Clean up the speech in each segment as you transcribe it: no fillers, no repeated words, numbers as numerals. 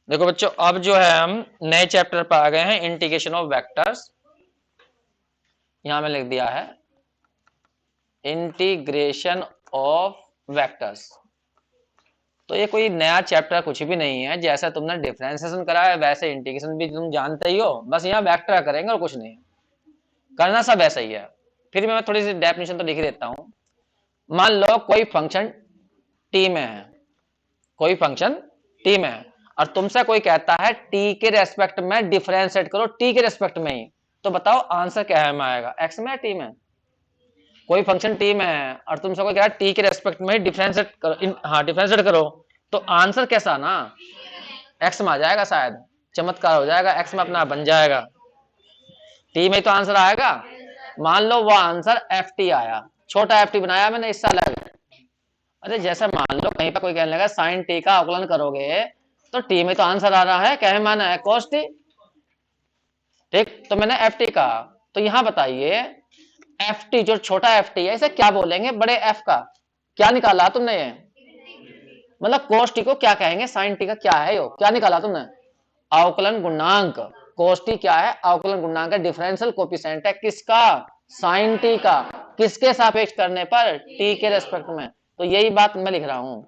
देखो बच्चों, अब जो है हम नए चैप्टर पर आ गए हैं, इंटीग्रेशन ऑफ वेक्टर्स। यहां में लिख दिया है इंटीग्रेशन ऑफ वेक्टर्स। तो ये कोई नया चैप्टर कुछ भी नहीं है, जैसा तुमने डिफरेंशिएशन करा है वैसे इंटीग्रेशन भी तुम जानते ही हो, बस यहाँ वेक्टर करेंगे और कुछ नहीं, करना सब ऐसा ही है। फिर मैं थोड़ी सी डेफिनेशन तो लिख देता हूं। मान लो कोई फंक्शन टी में है, कोई फंक्शन टी में है, और तुमसे कोई कहता है टी के रेस्पेक्ट में डिफरेंशिएट करो, टी के रेस्पेक्ट में ही, तो बताओ आंसर क्या है में आएगा, एक्स में या टी में? कोई फंक्शन टी में है और तुमसे कोई कह रहा है टी के रेस्पेक्ट में डिफरेंशिएट करो, हाँ डिफरेंशिएट करो, तो आंसर कैसा ना, एक्स में आ जाएगा, शायद चमत्कार हो जाएगा, एक्स में अपना बन जाएगा, टी में तो आंसर आएगा। मान लो वो आंसर एफ टी आया, छोटा एफ टी बनाया मैंने इससे अलग। अरे जैसे मान लो कहीं पर कोई कहने लगा साइन टी का अवकलन करोगे, तो टी में तो आंसर आ रहा है, क्या माना है, कोस टी। ठीक, तो मैंने एफ टी कहा, तो यहां बताइए एफ टी जो छोटा एफ टी है इसे क्या बोलेंगे, बड़े एफ का क्या निकाला तुमने, ये मतलब कोस टी को क्या कहेंगे, साइन टी का क्या है, यो क्या निकाला तुमने, अवकलन गुणांक। कोस टी क्या है, अवकलन गुणांक है, डिफरेंशियल कोफिशिएंट है किसका, साइन टी का, किसके सापेक्ष करने पर, टी के रेस्पेक्ट में। तो यही बात मैं लिख रहा हूं।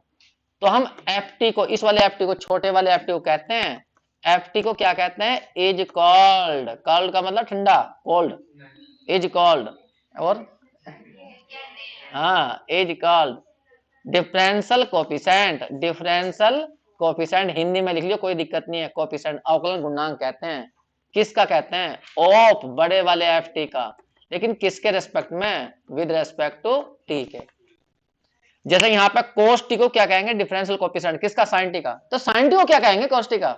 तो हम एफ टी को, इस वाले एफ टी को, छोटे वाले एफ टी को कहते हैं, एफ टी को क्या कहते हैं, इज कॉल्ड, कॉल्ड का मतलब ठंडा, कोल्ड, इज कॉल्ड, और हाँ is called differential coefficient, differential coefficient Hindi में लिख लियो, कोई दिक्कत नहीं है, कोफिशिएंट अवकलन गुणांक कहते हैं, किसका कहते हैं, ऑफ बड़े वाले एफ टी का, लेकिन किसके रेस्पेक्ट में, विद रेस्पेक्ट टू टी के। जैसे यहाँ पे कोस टी को क्या कहेंगे, डिफरेंशियल कोफिशिएंट किसका, साइन टी का, तो साइन टी को क्या कहेंगे, कोस टी का,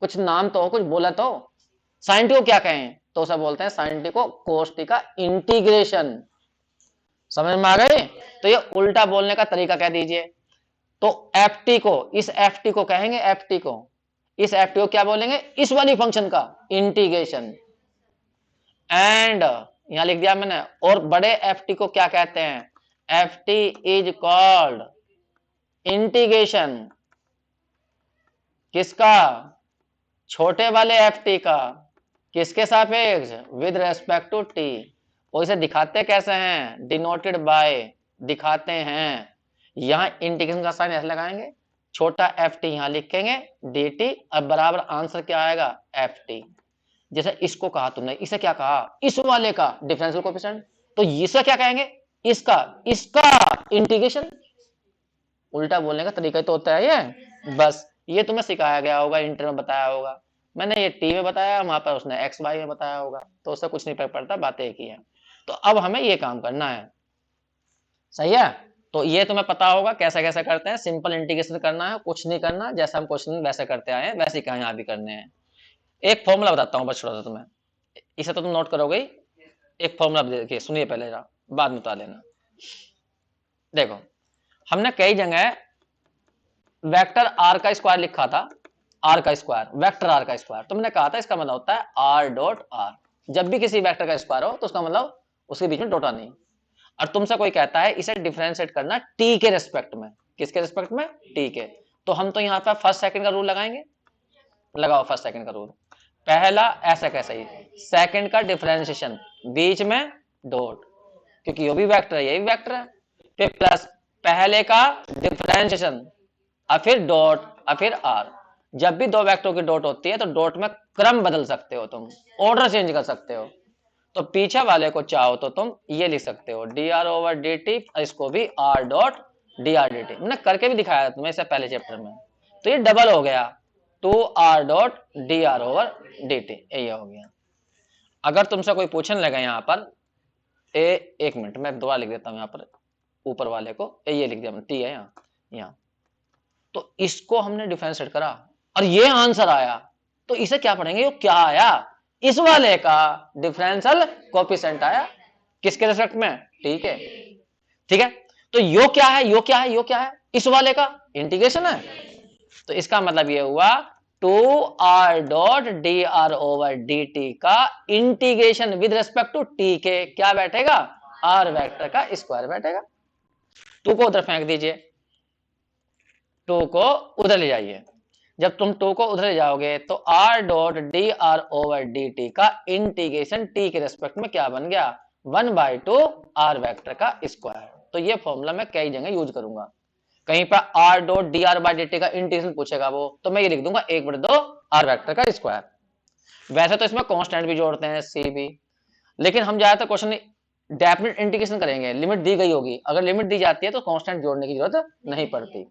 कुछ नाम तो हो, कुछ बोला तो, साइन टी को क्या कहें, तो उसे बोलते हैं साइन टी को कोस टी का इंटीग्रेशन। समझ में आ गई? तो ये उल्टा बोलने का तरीका कह दीजिए। तो एफ टी को, इस एफ टी को कहेंगे, एफ टी को, इस एफ टी को क्या बोलेंगे, इस वाली फंक्शन का इंटीग्रेशन। एंड यहां लिख दिया मैंने, और बड़े एफ टी को क्या कहते हैं, F T is called integration किसका, छोटे वाले एफ टी का, किसके सापेक्ष, विद रेस्पेक्ट टू टी। और इसे दिखाते कैसे हैं, डिनोटेड बाय, दिखाते हैं, यहां इंटीग्रेशन का साइन ऐसे लगाएंगे, छोटा एफ टी यहां लिखेंगे डी टी, अब बराबर आंसर क्या आएगा, एफ टी। जैसे इसको कहा तुमने, इसे क्या कहा, इस वाले का डिफरेंशियल कोएफिशिएंट, तो इसे क्या कहेंगे, इसका, इसका इंटीग्रेशन। उल्टा बोलने का तरीका तो होता है ये, बस ये तुम्हें सिखाया गया होगा, इंटर में बताया होगा, मैंने ये टी में बताया, वहां पर उसने एक्स वाई में बताया होगा, तो उससे कुछ नहीं फर्क पड़ता, बातें एक ही है। तो अब हमें ये काम करना है, सही है। तो ये तुम्हें पता होगा कैसे कैसे करते हैं, सिंपल इंटीग्रेशन करना है, कुछ नहीं करना, जैसा हम क्वेश्चन वैसे करते आए हैं वैसे ही यहाँ भी करने हैं। एक फॉर्मूला बताता हूँ बस छोटा सा तुम्हें, इसे तो तुम नोट करोगे ही। एक फॉर्मूला देखिए, सुनिए पहले जरा, बाद में बता लेना। देखो हमने कई जगह वेक्टर आर का स्क्वायर लिखा था, आर का स्क्वायर, वेक्टर आर का स्क्वायर, तो मैंने कहा था इसका मतलब होता है आर डॉट आर। जब भी किसी वेक्टर का स्क्वायर हो तो उसका मतलब उसके बीच में डॉटा नहीं। और तुमसे कोई कहता है इसे डिफरेंशिएट करना टी के रेस्पेक्ट में, किसके रेस्पेक्ट में, टी के, तो हम तो यहाँ पर फर्स्ट सेकंड का रूल लगाएंगे, लगाओ फर्स्ट सेकंड का रूल। पहला ऐसा कैसा ही, सेकंड का डिफरेंशिएशन, बीच में डॉट, क्योंकि ये भी वेक्टर है ये भी वेक्टर है, फिर प्लस पहले का डिफरेंशिएशन, और फिर डॉट, और फिर आर। जब भी दो वेक्टर की डॉट होती है तो डॉट में क्रम बदल सकते हो तुम, ऑर्डर चेंज कर सकते हो। तो पीछे वाले को चाहो तो तुम ये लिख सकते हो D R over D T, इसको भी are dot D R D T, मैंने करके भी दिखाया था तुम्हें इससे पहले चैप्टर में। तो ये डबल हो गया, two are dot D R over D t, ये हो गया। अगर तुमसे कोई पूछने लगा यहाँ पर एक मिनट मैं दोबारा लिख देता हूँ, यहाँ पर ऊपर वाले को ये लिख दिया, टी है यहाँ, तो इसको हमने डिफरेंशिएट करा और ये आंसर आया, तो इसे क्या पढ़ेंगे, ये क्या आया, इस वाले का डिफरेंशियल कोएफिशिएंट आया, किसके रेस्पेक्ट में, ठीक है, ठीक है। तो यो क्या है, यो क्या है, यो क्या है, इस वाले का इंटीग्रेशन है। तो इसका मतलब ये हुआ two are dot D R over D T का integration with respect to T के क्या बैठेगा, आर वेक्टर का स्क्वायर बैठेगा। टू को उधर फेंक दीजिए, टू को उधर ले जाइए, जब तुम 2 को उधर ले जाओगे तो r dot D R over D T का इंटीग्रेशन t के रेस्पेक्ट में क्या बन गया 1/2 r वेक्टर का स्क्वायर। तो ये फॉर्मूला मैं कई जगह यूज करूंगा। कहीं पर r dot D R by d T का इंटीग्रेशन पूछेगा वो, तो मैं ये लिख दूंगा 1/2 r वेक्टर का स्क्वायर। वैसे तो इसमें कांस्टेंट भी जोड़ते हैं c भी, लेकिन हम ज्यादातर क्वेश्चन डेफिनेट इंटीग्रेशन करेंगे, लिमिट दी गई होगी, अगर लिमिट दी जाती है तो कांस्टेंट जोड़ने की जरूरत नहीं पड़ती,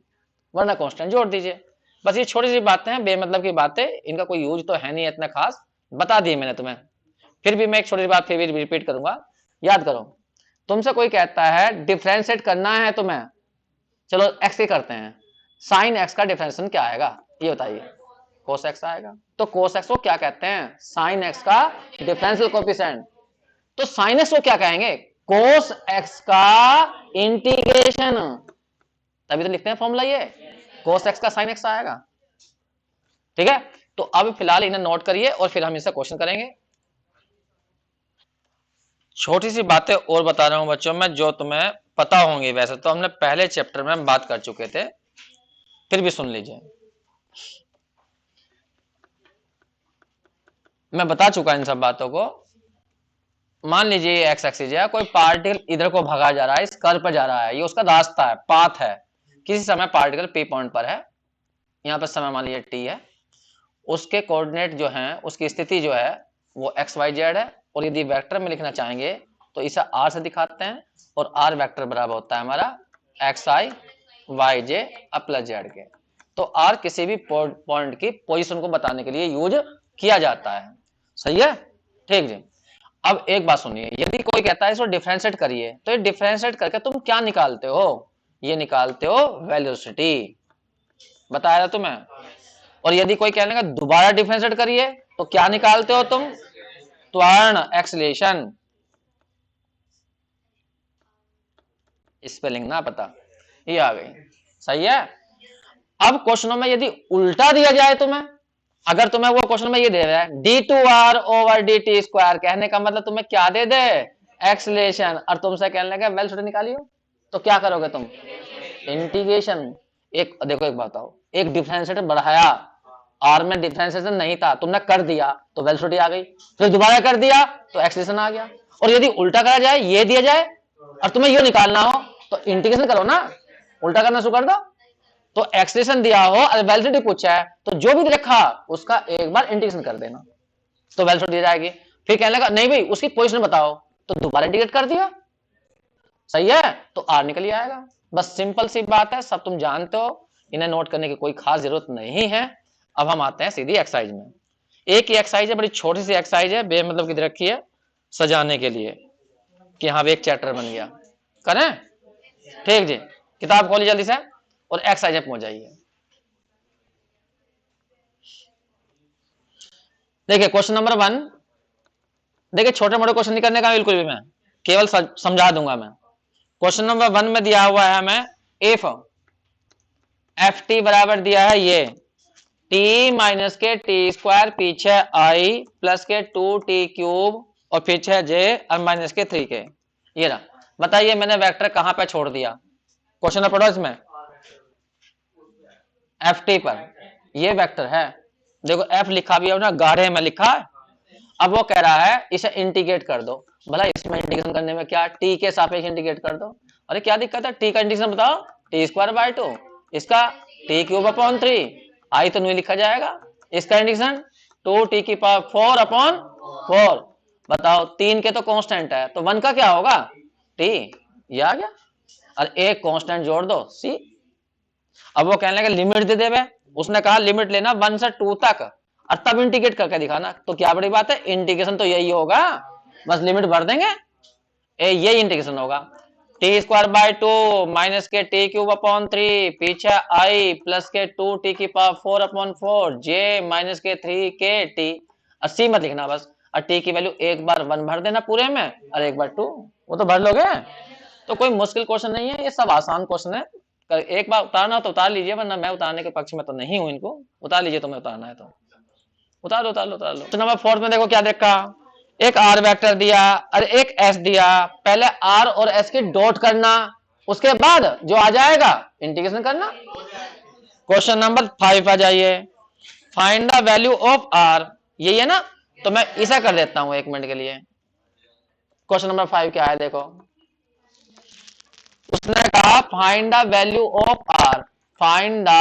वरना कांस्टेंट जोड़ दीजिए। बस ये छोटी सी बातें हैं, बेमतलब की बातें, इनका कोई यूज तो है नहीं इतना खास, बता दिए मैंने तुम्हें। फिर भी मैं एक छोटी सी बात फिर भी रिपीट करूंगा, याद करो। तुमसे कोई कहता है डिफरेंशिएट करना है तुम्हें, चलो एक्स के करते हैं, साइन एक्स का डिफरेंशिएशन क्या आएगा ये बताइए, कोस एक्स आएगा। तो कोस एक्स को क्या कहते हैं, साइन एक्स का डिफरेंशियल कोएफिशिएंट। तो साइन एक्स को क्या कहेंगे, कोस एक्स का इंटीग्रेशन, तभी तो लिखते हैं फॉर्मूला ये, कोस एक्स का साइन एक्स आएगा। ठीक है, तो अब फिलहाल इन्हें नोट करिए और फिर हम इससे क्वेश्चन करेंगे। छोटी सी बातें और बता रहा हूं बच्चों में, जो तुम्हें पता होंगी, वैसे तो हमने पहले चैप्टर में बात कर चुके थे, फिर भी सुन लीजिए। मैं बता चुका इन सब बातों को। मान लीजिए एक्स एक्सिस है, कोई पार्टिकल इधर को भगा जा रहा है, इस कर्व पर जा रहा है, ये उसका रास्ता है, पाथ है। किसी समय पार्टिकल पी पॉइंट पर है, यहाँ पर समय मान लीजिए टी है, उसके कोऑर्डिनेट जो हैं, उसकी स्थिति जो है वो एक्स वाई जेड है। और यदि वेक्टर में लिखना चाहेंगे तो इसे आर से दिखाते हैं, और आर वेक्टर बराबर होता है हमारा एक्स आई वाई जे प्लस जेड के। तो आर किसी भी पॉइंट की पोजीशन को बताने के लिए यूज किया जाता है। सही है, ठीक जी। अब एक बात सुनिए, यदि कोई कहता है इसको डिफरेंशिएट करिए, तो ये डिफरेंशिएट करके तुम क्या निकालते हो, ये निकालते हो वेलोसिटी, बताया तुम्हें। और यदि कोई कहने का दोबारा डिफरेंशिएट करिए तो क्या निकालते हो तुम, त्वरण एक्सीलरेशन। स्पेलिंग ना पता, ये आ गई। सही है। अब क्वेश्चनों में यदि उल्टा दिया जाए तुम्हें, अगर तुम्हें वो क्वेश्चन में ये दे रहा है d2r ओवर dt स्क्वायर, कहने का मतलब तुम्हें क्या दे दे, एक्सीलरेशन, और तुमसे कहने लगे वेलोसिटी निकालियो, तो क्या करोगे तुम, इंटीग्रेशन। एक देखो, एक बताओ, एक डिफरेंशिएटर बढ़ाया, आर में डिफरेंशिएशन नहीं था, तुमने कर दिया तो वेलोसिटी आ गई, फिर दोबारा कर दिया तो एक्सीलरेशन आ गया। और यदि उल्टा करा जाए, ये दिया जाए और तुम्हें ये निकालना हो, तो इंटीग्रेशन करो ना, उल्टा करना शुरू कर दो। तो एक्सीलरेशन दिया हो और वेलोसिटी पूछा है, तो जो भी लिखा उसका एक बार इंटीग्रेशन कर देना, तो वेलोसिटी दी जाएगी। फिर कहने लगा नहीं भाई उसकी पोजीशन बताओ, तो दोबारा इंटीग्रेट कर दिया, सही है, तो आर निकल आएगा। बस सिंपल सी बात है, सब तुम जानते हो, इन्हें नोट करने की कोई खास जरूरत नहीं है। अब हम आते हैं सीधी एक्सरसाइज में। एक ही एक्सरसाइज है, बड़ी छोटी सी एक्सरसाइज है, बेमतलब की रखी है सजाने के लिए कि हाँ एक चैप्टर बन गया। करें, ठीक जी, किताब खोलिए जल्दी से और एक्सरसाइज में पहुंच जाइए। देखिए क्वेश्चन नंबर 1, देखिए छोटे मोटे क्वेश्चन नहीं करने का बिल्कुल भी, मैं केवल समझा दूंगा मैं। क्वेश्चन नंबर 1 में दिया हुआ है हमें इफ एफ टी बराबर दिया है ये टी माइनस के टी स्क्वायर, पीछे आई प्लस के 2t क्यूब और पीछे जे और माइनस के 3 के। ये रहा, बताइए मैंने वेक्टर कहां पे छोड़ दिया, क्वेश्चन में पढ़ो, इसमें एफ टी पर ये वेक्टर है, देखो एफ लिखा भी है ना, गाढ़े में लिखा है। अब वो कह रहा है इसे इंटीग्रेट कर दो, भला इसमें इंटीग्रेशन करने में क्या, टी के सापेक्ष इंटीग्रेट कर दो। अरे क्या दिक्कत है, टी का इंटीग्रेशन बताओ, टी स्क्वायर बाय 2, इसका टी क्यूब अपॉन 3, आई तो नहीं लिखा जाएगा, इसका इंटीग्रेशन 2t की पावर 4 अपॉन 4, बताओ 3 के तो कांस्टेंट है, तो 1 का क्या होगा t, ये आ गया। और एक कांस्टेंट जोड़ दो c। अब वो कहने लगे लिमिट दे देवे, उसने कहा लिमिट लेना 1 से 2 तक और तब इंटीग्रेट करके दिखाना, तो क्या बड़ी बात है, इंटीग्रेशन तो यही होगा, बस लिमिट भर देंगे, यही इंटीग्रेशन होगा। टी स्क्वायर बाय 2 माइनस के टी क्यूब अपॉन 3, पीछे आई प्लस के 2t की पावर 4 अपॉन 4, जे माइनस के 3 के टी, और सी मत लिखना बस, और टी की वैल्यू एक बार 1 भर देना पूरे में और एक बार 2, वो तो भर लोगे। तो कोई मुश्किल क्वेश्चन नहीं है, ये सब आसान क्वेश्चन है, एक बार उतारना तो उतार लीजिए, वरना मैं उतारने के पक्ष में तो नहीं हूं, इनको उतार लीजिए, तुम्हें उतारना है तो उतार लो, उतार लो, उतार लो। तो नंबर 4 में देखो क्या देखा, एक आर वेक्टर दिया और एक एस दिया, पहले आर और एस की डॉट करना, उसके बाद जो आ जाएगा इंटीग्रेशन करना। क्वेश्चन नंबर 5 आ जाइए, find the value of r, यही है ना, तो मैं इसे कर देता हूं 1 मिनट के लिए। क्वेश्चन नंबर 5 क्या है देखो, उसने कहा find the value of are, find the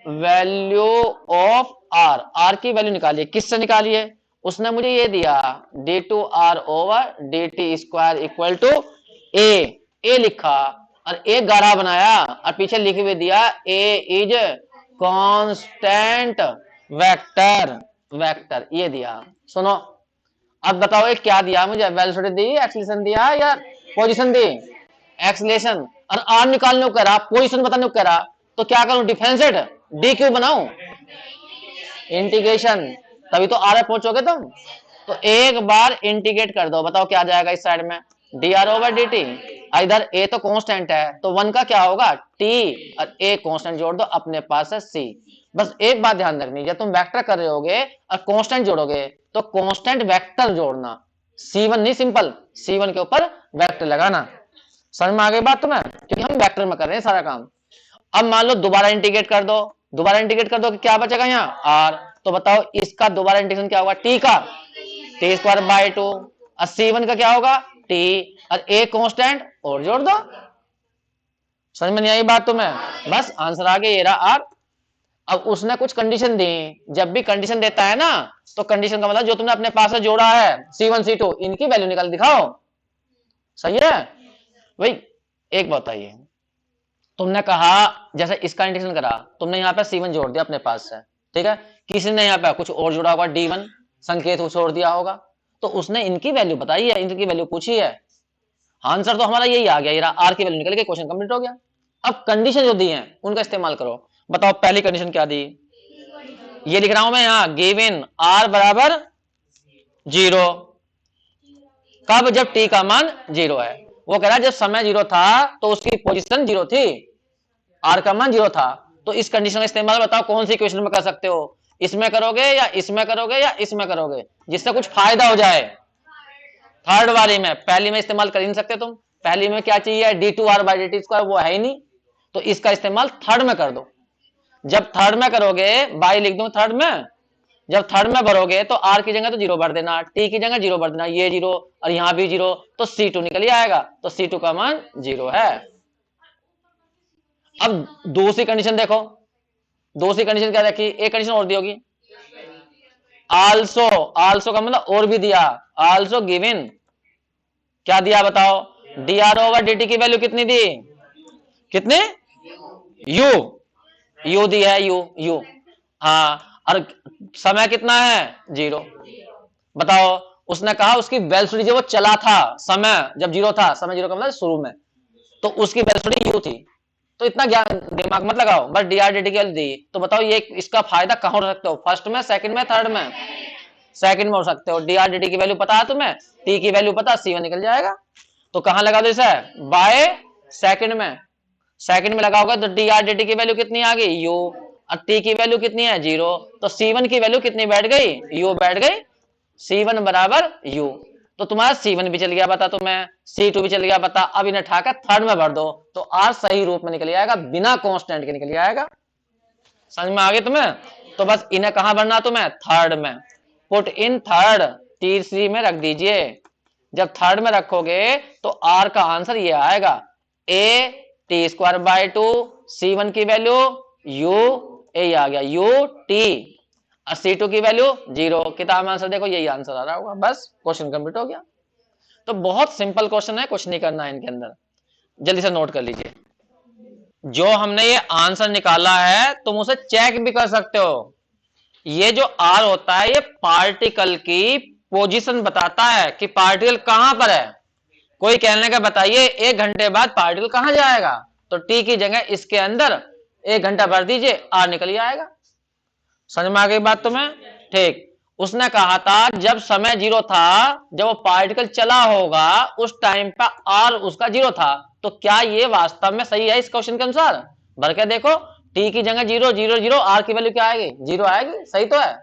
value of are, are की वैल्यू निकालिए। किससे निकालिए? उसने मुझे ये दिया D two are over D T square equal to A लिखा और एक गाढ़ा बनाया और पीछे लिख भी दिया ए इज कांस्टेंट वेक्टर, वेक्टर ये दिया। सुनो अब बताओ ये क्या दिया मुझे, वेलोसिटी दी, एक्सीलरेशन दिया या पोजीशन दी? एक्सीलरेशन। और आर निकालने को कह रहा, पोजीशन बताने को कह रहा, तो क्या करूं? डिफरेंशिएट डी क्यों बनाऊं? इंटीग्रेशन, तभी तो आर पहुंचोगे तुम। तो एक बार इंटीग्रेट कर दो, बताओ क्या जाएगा इस साइड में? D R over D T. इधर ए तो कांस्टेंट है तो 1 का क्या होगा? टी, और ए कांस्टेंट जोड़ दो, अपने पास है सी। बस एक बात ध्यान रखनी, जब तुम वेक्टर कर रहे होगे और कांस्टेंट जोड़ोगे तो कांस्टेंट वेक्टर जोड़ना, C1 नहीं, सिंपल C1 के ऊपर वेक्टर लगाना। समझ में आ गई बात तुम्हें? क्योंकि हम वेक्टर में कर रहे हैं सारा काम। अब मान लो दोबारा इंटीग्रेट कर दो, दोबारा इंटीग्रेट कर दो कि क्या बचेगा यहाँ? आर। तो बताओ इसका दोबारा इंटीग्रेशन क्या होगा? टी का टी स्क्वायर बाई 2, और C1 का क्या होगा? टी, और ए कांस्टेंट और जोड़ दो। समझ में नहीं आई बात तुम्हें? बस आंसर आ गया, ये रहा आर। अब उसने कुछ कंडीशन दी, जब भी कंडीशन देता है ना तो कंडीशन का मतलब जो तुमने अपने पास से जोड़ा है C1 C2 इनकी वैल्यू निकाल दिखाओ। सही है भाई? एक बात बताइए, तुमने कहा जैसे इसका इंटीग्रेशन करा, तुमने यहाँ पे C1 जोड़ दिया अपने पास से, ठीक है, किसी ने यहाँ पे कुछ और जोड़ा होगा, D1 संकेत छोड़ दिया होगा, तो उसने इनकी वैल्यू बताई है, इनकी वैल्यू पूछी है। आंसर तो हमारा यही आ गया, ये आर की वैल्यू निकल गई, क्वेश्चन कंप्लीट हो गया। अब कंडीशन जो दी है उनका इस्तेमाल करो। बताओ पहली कंडीशन क्या दी? ये लिख रहा हूं मैं यहाँ, गिवन आर बराबर 0। कब? जब टी का मान 0 है। वो कह रहा है जब समय 0 था तो उसकी पोजीशन 0 थी, आर का मान 0 था। तो इस कंडीशन का इस्तेमाल बताओ कौन सी इक्वेशन में कर सकते हो? इसमें करोगे या इसमें करोगे या इसमें करोगे, जिससे कुछ फायदा हो जाए? थर्ड वाली में, पहली में इस्तेमाल कर ही नहीं सकते तुम। पहली में क्या चाहिए? D two r by d T square, वो है ही नहीं, तो इसका इस्तेमाल थर्ड में कर दो। जब थर्ड में करोगे, बाई लिख दूं थर्ड में, जब थर्ड में भरोगे तो आर की जगह तो 0 भर देना, टी की जगह 0 भर देना, ये 0 और यहां भी 0, तो C2 निकल ही आएगा। तो C2 का मान 0 है। अब दूसरी कंडीशन देखो, दूसरी कंडीशन क्या रखी? एक कंडीशन और दी होगी, आल्सो, आल्सो का मतलब और भी दिया, आल्सो गिवन, क्या दिया बताओ? D R over D T की वैल्यू कितनी दी? कितने? यू, यू दी है, यू हाँ, और समय कितना है? 0। बताओ उसने कहा उसकी वेलोसिटी जब वो चला था, समय जब 0 था, समय 0 का मतलब शुरू में, तो उसकी वेलोसिटी यू थी। तो इतना ज्ञान दिमाग मत लगाओ, बस डी आर डी टी की वैल्यू दी। तो बताओ ये इसका फायदा कहां हो सकते हो? फर्स्ट में, सेकंड में, थर्ड में? सेकंड में हो सकते हो। डी आर डी टी की वैल्यू पता है तुम्हें, टी की वैल्यू पता, C1 निकल जाएगा। तो कहां लगा दो इसे? बाय सेकंड में। सेकंड में लगाओगे तो डी आर डी टी की वैल्यू कितनी आ गई? यू, और टी की वैल्यू कितनी है? 0। तो C1 की वैल्यू कितनी बैठ गई? यू बैठ गई। C1 बराबर यू। तो तुम्हारा C1 भी चल गया बता, तुम्हें C2 भी चल गया बता। अब इन्हें ठाकर थर्ड में भर दो तो आर सही रूप में निकल आएगा, बिना कांस्टेंट के निकल आएगा। समझ में आ गई तुम्हें? तो बस इन्हें कहां भरना तुम्हें? थर्ड में। पुट इन थर्ड, तीसरी में रख दीजिए। जब थर्ड में रखोगे तो आर का आंसर ये आएगा, A T square by 2, C1 की वैल्यू यू, ए आ गया यू टी, और C2 की वैल्यू 0। किताब में आंसर देखो, यही आंसर आ रहा होगा। बस क्वेश्चन कंप्लीट हो गया। तो बहुत सिंपल क्वेश्चन है, कुछ नहीं करना है इनके अंदर। जल्दी से नोट कर लीजिए, जो हमने ये आंसर निकाला है तुम उसे चेक भी कर सकते हो। ये जो आर होता है ये पार्टिकल की पोजीशन बताता है कि पार्टिकल कहां पर है। कोई कहने का बताइए 1 घंटे बाद पार्टिकल कहां जाएगा, तो टी की जगह इसके अंदर 1 घंटा भर दीजिए, आर निकल ही आएगा। समझ में आ गई बात तुम्हें? ठीक। उसने कहा था जब समय 0 था, जब वो पार्टिकल चला होगा उस टाइम पर आर उसका 0 था। तो क्या ये वास्तव में सही है इस क्वेश्चन के अनुसार? भर के देखो, टी की जगह 0 0 0, आर की वैल्यू क्या आएगी? 0 आएगी। सही तो है।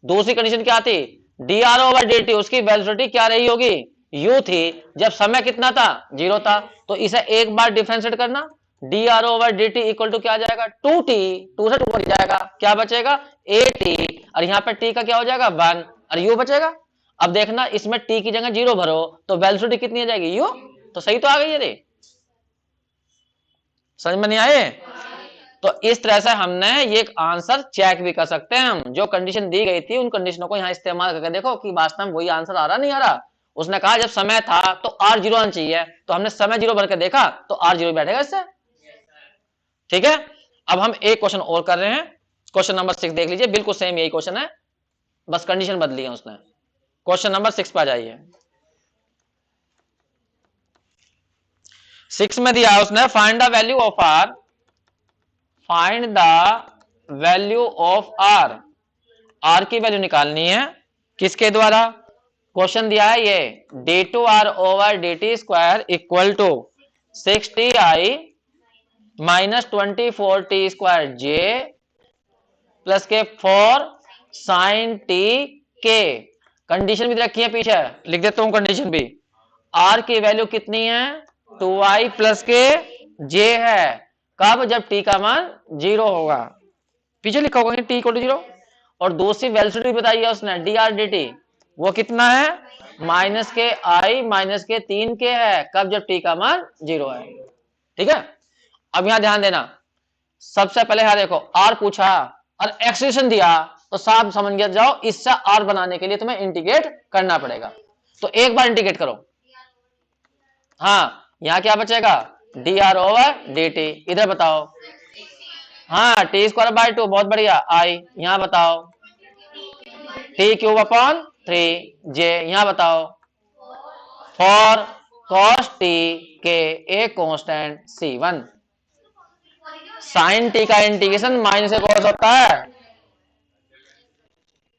दूसरी कंडीशन क्या थी? D R over D T, उसकी वेलोसिटी क्या रही होगी? यू थी, जब समय कितना था? 0 था। तो इसे एक बार डिफरेंशिएट करना, d are over D t equal to क्या आ जाएगा 2t, 2 से 2 कट जाएगा, क्या बचेगा ए टी, और यहाँ पे t का क्या हो जाएगा 1 और u बचेगा। अब देखना इसमें t की जगह 0 भरो तो वेलोसिटी कितनी आ जाएगी u, तो सही तो आ गई है। समझ में नहीं आए? तो इस तरह से हमने ये आंसर चेक भी कर सकते हैं हम, जो कंडीशन दी गई थी उन कंडीशनों को यहाँ इस्तेमाल करके देखो कि वास्तव में वही आंसर आ रहा नहीं आ रहा। उसने कहा जब समय था तो आर जीरो आना चाहिए, तो हमने समय जीरो भर के देखा तो आर जीरो बैठेगा इससे। ठीक है, अब हम एक क्वेश्चन और कर रहे हैं, क्वेश्चन नंबर 6 देख लीजिए, बिल्कुल सेम यही क्वेश्चन है, बस कंडीशन बदली है उसने। क्वेश्चन नंबर 6 पर आ जाइए। 6 में दिया उसने find the value of are, find the value of are, are की वैल्यू निकालनी है किसके द्वारा, क्वेश्चन दिया है ये d two are over D T square equal to 6ti minus 24t square j plus k 4 sign T के। Condition भी रखी है पीछे, लिख देता हूं कंडीशन भी। आर की वैल्यू कितनी है 2i प्लस के जे है, कब, जब t का मान 0 होगा, पीछे लिखा होगा t इक्वल टू 0। और दूसरी वेलोसिटी बताई है उसने डी आर डी टी, वो कितना है माइनस के आई माइनस के 3 के है, कब, जब t का मान 0 है। ठीक है, अब यहां ध्यान देना, सबसे पहले यहां देखो r पूछा और एक्सप्रेशन दिया तो साफ समझ गया जाओ, इससे r बनाने के लिए तुम्हें इंटीग्रेट करना पड़ेगा। तो एक बार इंटीग्रेट करो, हाँ यहां क्या बचेगा D R over D T, इधर बताओ, हाँ टी स्क्वायर बाय 2, बहुत बढ़िया, आई यहां बताओ टी क्यूब अपॉन 3 जे, यहां बताओ 4 cos टी के एक कांस्टेंट C1, साइन टी का इंटीग्रेशन माइनस से cos होता है,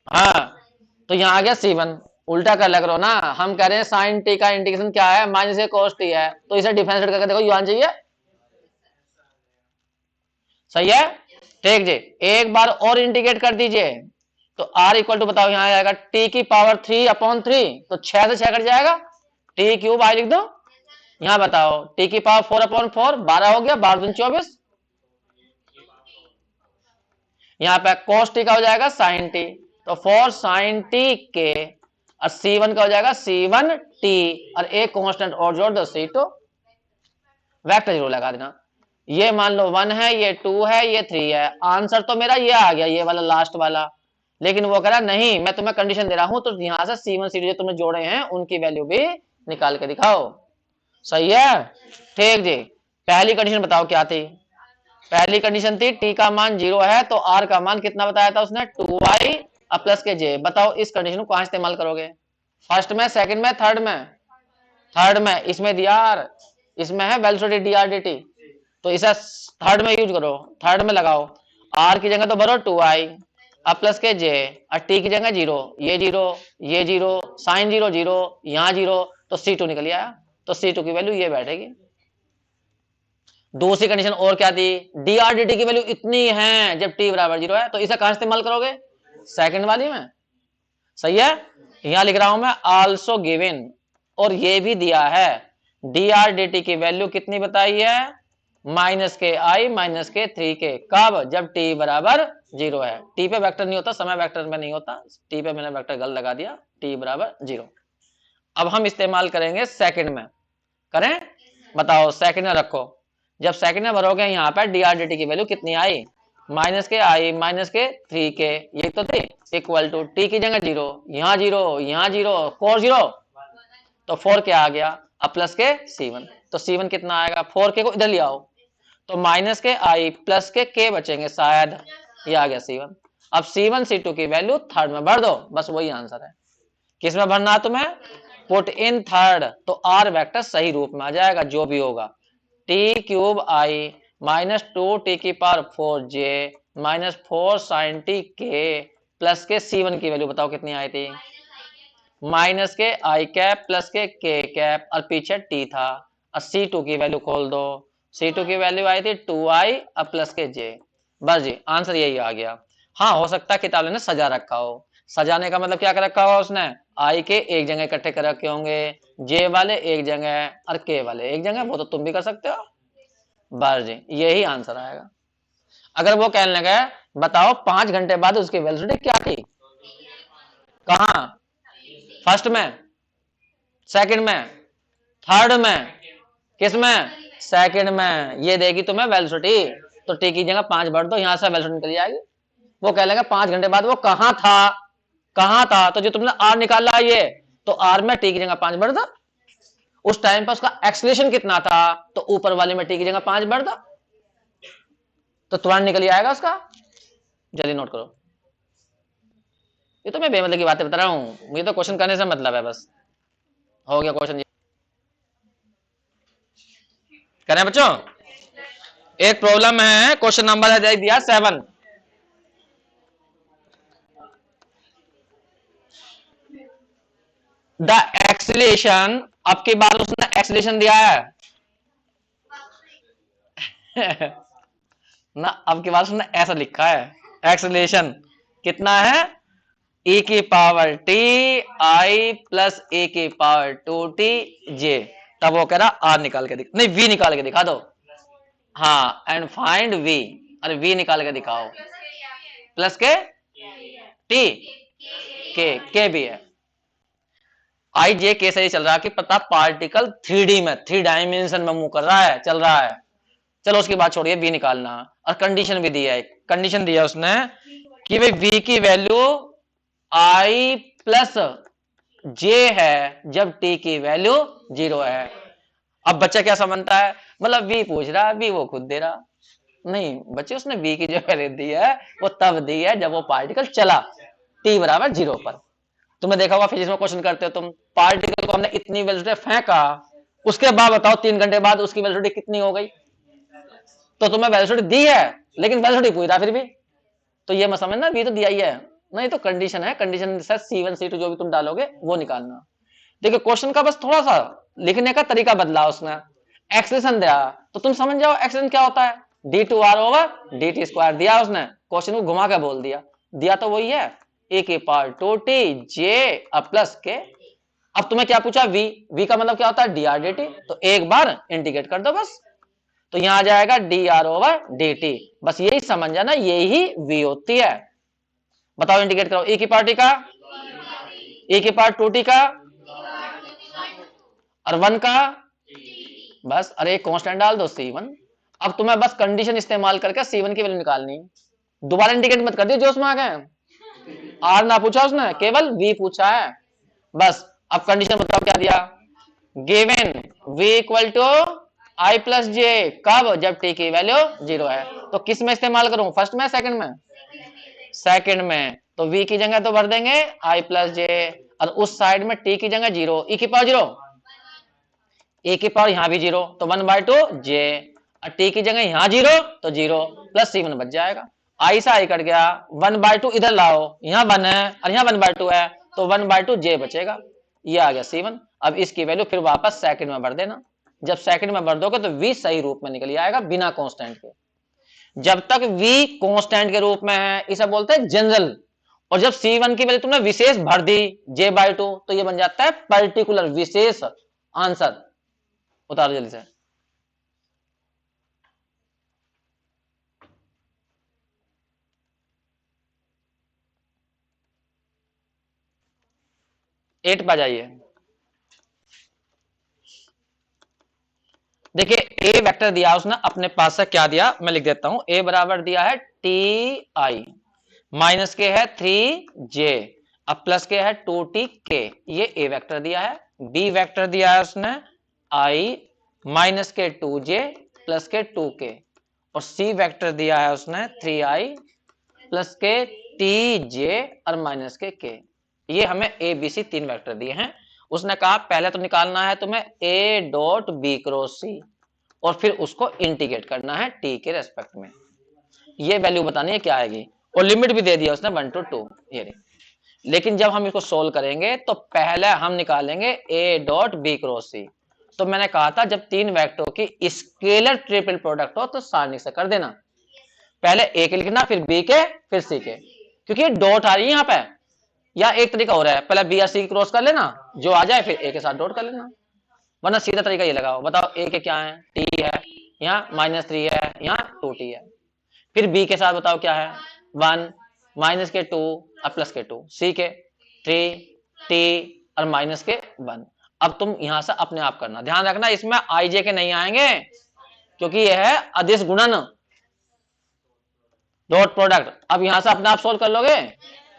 हाँ तो यहां आ गया C1, उल्टा कर लग रहा ना, हम कह रहे हैं साइन टी का इंटीग्रेशन क्या है माइनस से cos टी है, तो इसे डिफरेंशिएट करके देखो यू आना चाहिए, सही है। ठीक जी, एक बार और इंटीग्रेट कर दीजिए तो r इक्वल टू बताओ यहां आएगा t की पावर 3 अपॉन 3, तो 6 से 6 कट जाएगा, t क्यूब आई लिख दो, यहां बताओ t की पावर 4 अपॉन 4 12 हो गया, 12 दूनी 24, यहां पे cos t का हो जाएगा sin t, तो 4 sin t के, और C1 का हो जाएगा C1 t, और एक कांस्टेंट और जोड़ दो C2, वेक्टर जरूर लगा देना, ये मान लो 1 है, ये 2 है, ये 3 है, आंसर तो मेरा ये आ गया, ये वाला लास्ट वाला। लेकिन वो कह रहा नहीं मैं तुम्हें कंडीशन दे रहा हूं, तो यहां से C1 C2 जो तुमने जोड़े हैं उनकी वैल्यू भी निकाल के दिखाओ, सही है। ठीक जी, पहली कंडीशन बताओ क्या थी, पहली कंडीशन थी t का मान 0 है तो r का मान कितना बताया था उसने 2i प्लस के जे, बताओ इस कंडीशन को कहां इस्तेमाल करोगे, फर्स्ट में, सेकंड में, थर्ड में, थर्ड में, इसमें दिया r, इसमें है velocity D R D T, तो इसे थर्ड में यूज करो, थर्ड में लगाओ, r की जगह तो भरो 2i प्लस के जे, और t की जगह 0, ये 0, ये 0, साइन 0 0, यहाँ 0, तो C2 निकल आया, तो C2 की वैल्यू ये बैठेगी। दूसरी कंडीशन और क्या थी, डी आर डी टी की वैल्यू इतनी है जब t बराबर 0 है, तो इसे कहां इस्तेमाल करोगे सेकंड वाली में, सही है। यहां लिख रहा हूं मैं आल्सो गिवन, और ये भी दिया है डी आर डी टी की वैल्यू कितनी बताई है माइनस के आई माइनस के 3 के, कब, जब t बराबर 0 है, t पे वेक्टर नहीं होता, समय वेक्टर में नहीं होता, t पे मैंने वेक्टर गलत लगा दिया, t बराबर 0। अब हम इस्तेमाल करेंगे सेकंड में, करें, बताओ सेकंड में रखो, जब सेकंड में भरोगे यहाँ पे डी आर डी टी की वैल्यू कितनी आई माइनस के आई माइनस के 3 के, ये तो थी, इक्वल टू t की जगह 0, यहाँ 0, यहाँ 0, 4 0, तो 4 के आ गया, अब प्लस के C1, तो C1 कितना आएगा 4 के को इधर ले आओ, तो माइनस के आई प्लस के बचेंगे शायद, ये आ गया C1। अब C1 C2 की वैल्यू थर्ड में भर दो, बस वही आंसर है। किस में भरना है तुम्हें, पुट इन थर्ड, तो r वेक्टर सही रूप में आ जाएगा जो भी होगा, t क्यूब आई माइनस 2t की power 4j minus 4 sine t k plus k C1 की वैल्यू बताओ कितनी आई थी माइनस के आई कैप प्लस के कैप, और पीछे t था, और C2 की वैल्यू खोल दो, C2 की वैल्यू आई थी 2i प्लस के j, बस जी आंसर यही आ गया। हाँ हो सकता है किताब ने सजा रखा हो, सजाने का मतलब क्या कर रखा होगा उसने, आई के एक जगह इकट्ठे कर रखे होंगे, जे वाले एक जगह और के वाले एक जगह, वो तो तुम भी कर सकते हो, वर्जिन, यही आंसर आएगा। अगर वो कहने लगा बताओ 5 घंटे बाद उसकी वेलोसिटी क्या थी, कहां, फर्स्ट में, सेकंड में, थर्ड में, किस में, सेकंड में, ये देगी तुम्हें वेलोसिटी, तो टी की जगह 5 भर दो, यहां से वेलोसिटी निकल जाएगी। वो कह लेगा 5 घंटे बाद वो कहां था, कहां था, तो जो तुमने आर निकाला ये, तो आर में टी की जगह 5 भर दो, उस टाइम पर उसका एक्सेलरेशन कितना था, तो ऊपर वाले में टी की जगह 5 भर दो, तो तुरंत निकल आएगा उसका। जल्दी नोट करो, ये तो मैं बेमतलब की बातें बता रहा हूं, मुझे तो क्वेश्चन करने से मतलब है बस। हो गया क्वेश्चन, करें बच्चों। एक प्रॉब्लम है, क्वेश्चन नंबर है दिया 7। द एक्सीलरेशन, अब की बार उसने एक्सीलरेशन दिया है ना, अब की बार उसने ऐसा लिखा है, एक्सीलरेशन कितना है, e की पावर t i प्लस ए की पावर 2t j। तब वो कह रहा आर निकाल के नहीं v निकाल के दिखा दो, हाँ, एंड फाइंड v, अरे v निकाल के दिखाओ, प्लस के t के भी है, आई जे के से ही चल रहा है कि पता पार्टिकल 3D में, 3 डायमेंशन में मूव कर रहा है, चल रहा है। चलो उसकी बात छोड़िए, v निकालना, और कंडीशन भी दिया है, कंडीशन दिया उसने कि भाई v की वैल्यू i प्लस j है जब t की वैल्यू 0 है। अब बच्चा क्या समझता है, मतलब v पूछ रहा है, v वो खुद दे रहा नहीं बच्चे, उसने v की जो वैल्यू दी है वो तब दी है जब वो पार्टिकल चला t बराबर 0 पर। तुमने देखा होगा फिजिक्स में क्वेश्चन करते हो तुम, पार्टिकल को हमने इतनी वेलोसिटी फेंका, उसके बाद बताओ 3 घंटे बाद उसकी वेलोसिटी कितनी हो गई, तो तुम्हें वेलोसिटी दी है लेकिन वेलोसिटी पूरी था फिर भी, तो ये मत समझना v तो दिया ही है, नहीं तो कंडीशन है, कंडीशन C1 C2 जो भी तुम डालोगे वो निकालना। देखो क्वेश्चन का बस थोड़ा सा लिखने का तरीका बदला उसने, एक्सेलरेशन दिया तो तुम समझ जाओ एक्सेलरेशन क्या होता है, d2r ओवर dt स्क्वायर दिया उसने, क्वेश्चन को घुमा के बोल दिया, दिया तो वही है ए की पावर 2t j प्लस के। अब तुम्हें क्या पूछा v का मतलब क्या होता है dr dt, तो एक बार इंटीग्रेट कर दो बस, तो यहां आ जाएगा dr ओवर dt, बस यही समझ जाना, यही v होती है। बताओ इंटीग्रेट करो, e की पावर t का, e की पावर 2t का, और 1 का, बस अरे एक कांस्टेंट डाल दो C1। अब तुम्हें बस कंडीशन इस्तेमाल करके C1 की वैल्यू निकालनी, दोबारा इंटीग्रेट मत कर दियो जो उसमें आ गए, आर ना पूछा उसने, केवल v पूछा है बस। अब कंडीशन बताओ क्या दिया, given v equal to i plus J, कब, जब t की वैल्यू 0 है। तो किस में इस्तेमाल करूं, फर्स्ट में सेकंड में, सेकंड में, तो v की जगह तो भर देंगे i प्लस जे, और उस साइड में t की जगह 0, e की पावर 0, e की पावर यहां भी 0, तो 1/2 j, और t की जगह यहां 0 तो 0 प्लस C1 बच जाएगा, आई से आई कट गया, 1/2 इधर लाओ, यहां 1 है और यहां 1/2 है, तो 1/2 j बचेगा, ये आ गया C1। अब इसकी वैल्यू फिर वापस सेकंड में भर देना, जब सेकंड में भर दोगे तो v सही रूप में निकल आएगा बिना कांस्टेंट के। जब तक v कांस्टेंट के रूप में है इसे बोलते हैं जनरल, और जब C1 की वैल्यू तुमने विशेष भर दी j/2, तो ये बन जाता है पर्टिकुलर, विशेष आंसर। उतारो जल्दी से, एट पर जाइए। देखिए ए वेक्टर दिया उसने अपने पास से, क्या दिया मैं लिख देता हूं, ए बराबर दिया है टी आई, माइनस के है 3j, अब प्लस के है 2t के, ये ए वेक्टर दिया है। बी वेक्टर दिया है उसने i माइनस के 2j प्लस के 2k, और सी वेक्टर दिया है उसने 3i प्लस के tj और माइनस के k। ये हमें ए बी सी 3 वेक्टर दिए हैं। उसने कहा पहले तो निकालना है तुम्हें a डॉट बी क्रॉस सी, और फिर उसको इंटीग्रेट करना है t के रेस्पेक्ट में, ये वैल्यू बतानी है क्या आएगी, और लिमिट भी दे दिया उसने 1 to 2 ये। लेकिन जब हम इसको सोल्व करेंगे तो पहले हम निकालेंगे a डॉट बी क्रॉस सी। तो मैंने कहा था जब 3 वेक्टर की स्केलर ट्रिपल प्रोडक्ट हो तो सारणी से कर देना, पहले a के लिखना फिर b के फिर c के, क्योंकि डॉट आ रही है यहाँ पे, या एक तरीका हो रहा है पहले b या c क्रॉस कर लेना, जो आ जाए फिर a के साथ डॉट कर लेना, वरना सीधा तरीका ये लगाओ। बताओ a के क्या है, t है, यहाँ -3 है, यहाँ 2t है। फिर b के साथ बताओ क्या है, 1 माइनस के 2 और प्लस के 2, c के 3 t और माइनस के 1। अब तुम यहां से अपने आप करना, ध्यान रखना इसमें आई जे के नहीं आएंगे क्योंकि यह है अदिश गुणन, डॉट प्रोडक्ट। अब यहां से अपने आप सोल्व कर लोगे,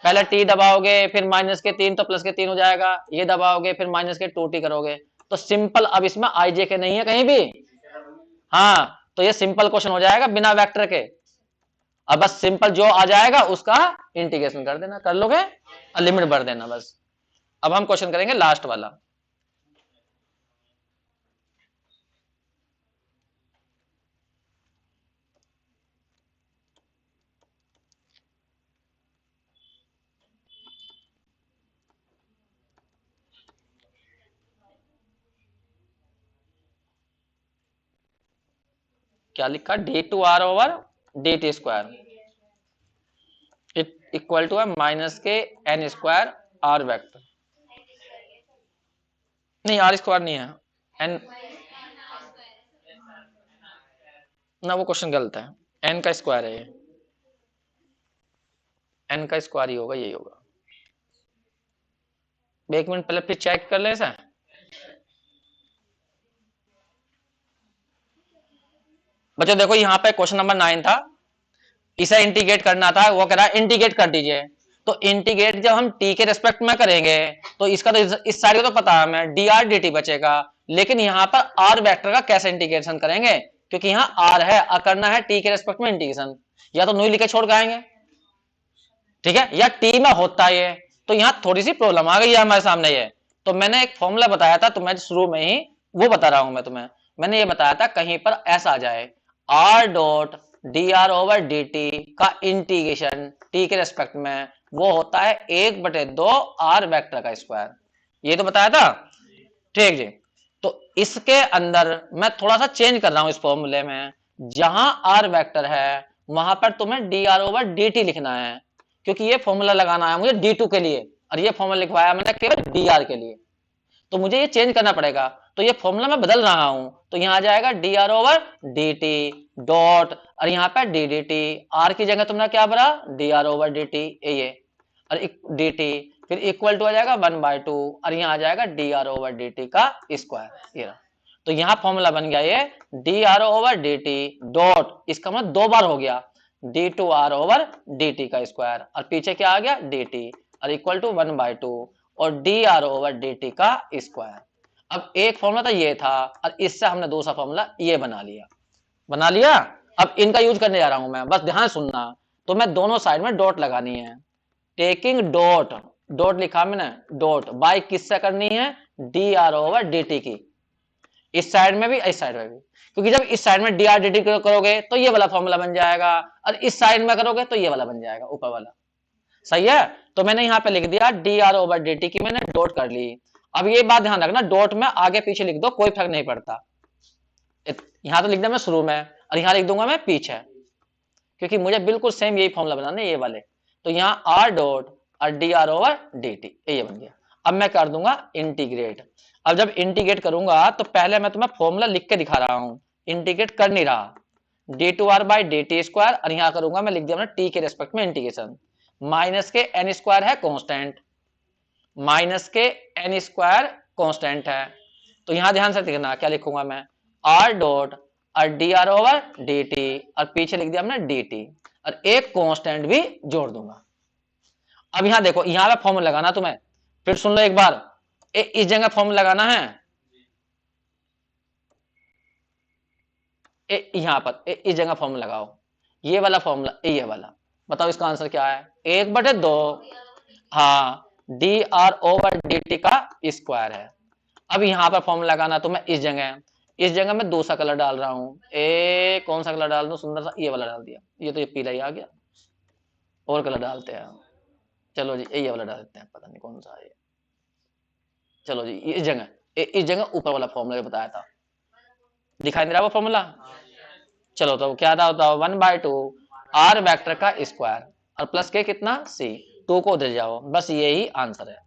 पहले टी दबाओगे फिर माइनस के 3 तो प्लस के 3 हो जाएगा, ये दबाओगे फिर माइनस के 2t करोगे तो सिंपल। अब इसमें आई जे के नहीं है कहीं भी, हाँ तो ये सिंपल क्वेश्चन हो जाएगा बिना वेक्टर के। अब बस सिंपल जो आ जाएगा उसका इंटीग्रेशन कर देना, कर लोगे और लिमिट भर देना बस। अब हम क्वेश्चन करेंगे लास्ट वाला। क्या लिखा, d2r/dt² इक्वल टू है माइनस के n² r वेक्टर, नहीं r² नहीं है n, ना वो क्वेश्चन गलत है, n का स्क्वायर है ये, n का स्क्वायर ही होगा, यही होगा। एक मिनट पहले फिर चेक कर ले ऐसा। बच्चों देखो यहाँ पे क्वेश्चन नंबर 9 था, इसे इंटीग्रेट करना था, वो कह रहा है इंटीग्रेट कर दीजिए। तो इंटीग्रेट जब हम t के रेस्पेक्ट में करेंगे तो इसका तो इस साइड का तो पता है हमें, dr dt बचेगा। लेकिन यहाँ पर r वेक्टर का कैसे इंटीग्रेशन करेंगे, क्योंकि यहाँ r है और करना है t के रेस्पेक्ट में इंटीग्रेशन, या तो नोई लिखे छोड़ के आएंगे, ठीक है, या t में होता है ये, तो यहाँ थोड़ी सी प्रॉब्लम आ गई है हमारे सामने ये। तो मैंने एक फॉर्मूला बताया था तुम्हें शुरू में ही, वो बता रहा हूं मैं तुम्हें। मैंने ये बताया था कहीं पर ऐसा आ जाए r डॉट dr/dt का इंटीग्रेशन t के रेस्पेक्ट में, वो होता है 1/2 r वेक्टर का स्क्वायर, ये तो बताया था, ठीक जी। तो इसके अंदर मैं थोड़ा सा चेंज कर रहा हूं इस फॉर्मूले में, जहां r वेक्टर है वहां पर तुम्हें dr/dt लिखना है, क्योंकि ये फॉर्मूला लगाना है मुझे d2 के लिए और ये फॉर्मूला लिखवाया मैंने केवल dr के लिए, तो मुझे ये चेंज करना पड़ेगा। तो ये फॉर्मूला मैं बदल रहा हूं, तो यहां आ जाएगा dr/dt डॉट, और यहाँ पे ddt, r की जगह तुमने क्या भरा dr/dt ये, और dt फिर इक्वल टू आ जाएगा 1/2 और यहाँ आ जाएगा dr/dt का स्क्वायर, ये रहा। तो यहाँ फॉर्मूला बन गया ये dr/dt डॉट, इसका मतलब 2 बार हो गया d2r/dt का स्क्वायर, और पीछे क्या आ गया dt, और इक्वल टू 1/2 और dr/dt का स्क्वायर। अब एक फॉर्मूला तो ये था और इससे हमने दूसरा फॉर्मूला ये बना लिया। अब इनका यूज करने जा रहा हूं मैं, बस ध्यान सुनना। तो मैं दोनों साइड में डॉट लगानी है, टेकिंग डॉट, डॉट लिखा मैंने, डॉट बाय किससे करनी है, dr/dt की, इस साइड में भी इस साइड में भी, क्योंकि जब इस साइड में dr/dt करोगे तो ये वाला फॉर्मूला बन जाएगा, और इस साइड में करोगे तो ये वाला बन जाएगा ऊपर वाला, सही है। तो मैंने यहाँ पे लिख दिया dr/dt की, मैंने डॉट कर ली। अब ये बात ध्यान रखना, डॉट में आगे पीछे लिख दो कोई फर्क नहीं पड़ता, यहां तो लिख दिया मैं शुरू में और यहां लिख दूंगा मैं पीछे, क्योंकि मुझे बिल्कुल सेम यही फॉर्मूला बनाना है ये वाले। तो यहाँ r डॉट और dr/dt ये बन गया। अब मैं कर दूंगा इंटीग्रेट। अब जब इंटीग्रेट करूंगा तो पहले मैं तुम्हें फॉर्मूला लिख के दिखा रहा हूं, इंटीग्रेट कर नहीं रहा, d2r/dt² और यहां करूंगा मैं, लिख दिया मैंने t के रेस्पेक्ट में इंटीग्रेशन, माइनस के n² है कांस्टेंट, माइनस के n² कांस्टेंट है। तो यहां ध्यान से देखना क्या लिखूंगा मैं, r डॉट और dr/dt और पीछे लिख दिया हमने dt और एक कांस्टेंट भी जोड़ दूंगा। अब यहां देखो, यहां पे फॉर्मूला लगाना तुम्हें, फिर सुन लो एक बार, इस जगह फॉर्मूला लगाना है, यहां पर इस जगह फॉर्मूला लगाओ, ये वाला फॉर्मूला, ये वाला, बताओ इसका आंसर क्या है, 1/2, हाँ dr/dt का स्क्वायर है। अब यहां पर फॉर्मूला लगाना तुम्हें इस जगह में दूसरा कलर डाल रहा हूं, कौन सा कलर डाल दूं, सुंदर सा ये वाला डाल दिया, ये तो ये पीला ही आ गया, और कलर डालते हैं, चलो जी ये वाला डाल देते हैं, पता नहीं कौन सा है, चलो जी इस जगह ऊपर वाला फॉर्मूला बताया था, दिखाई दे रहा है वो फॉर्मूला। चलो तो क्या था, 1/2 r वेक्टर का स्क्वायर और प्लस के कितना c, 2 को उधर जाओ, बस यही आंसर है।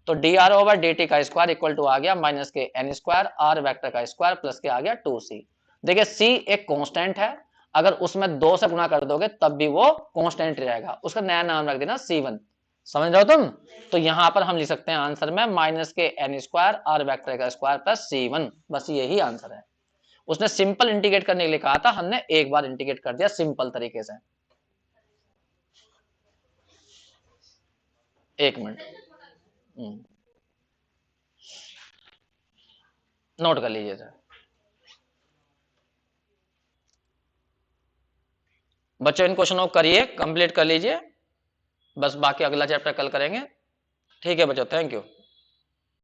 तो dr/dt का स्क्वायर इक्वल टू आ गया माइनस के n² r वेक्टर का स्क्वायर प्लस के आ गया 2c। देखिए सी एक कांस्टेंट है, अगर उसमें 2 से गुणा कर दोगे तब भी वो कांस्टेंट रहेगा, उसका नया नाम रख देना C1। समझ रहे हो तुम? तो यहां पर हम लिख सकते हैं आंसर में माइनस के n स्क्वायर आर वेक्टर का स्क्वायर प्लस C1, बस यही आंसर है। उसने सिंपल इंटीग्रेट करने के लिए कहा था, हमने एक बार इंटीग्रेट कर दिया सिंपल तरीके से। एक मिनट नोट कर लीजिए सर। बच्चों इन क्वेश्चनों को करिए, कंप्लीट कर लीजिए, बस बाकी अगला चैप्टर कल करेंगे। ठीक है बच्चों, थैंक यू।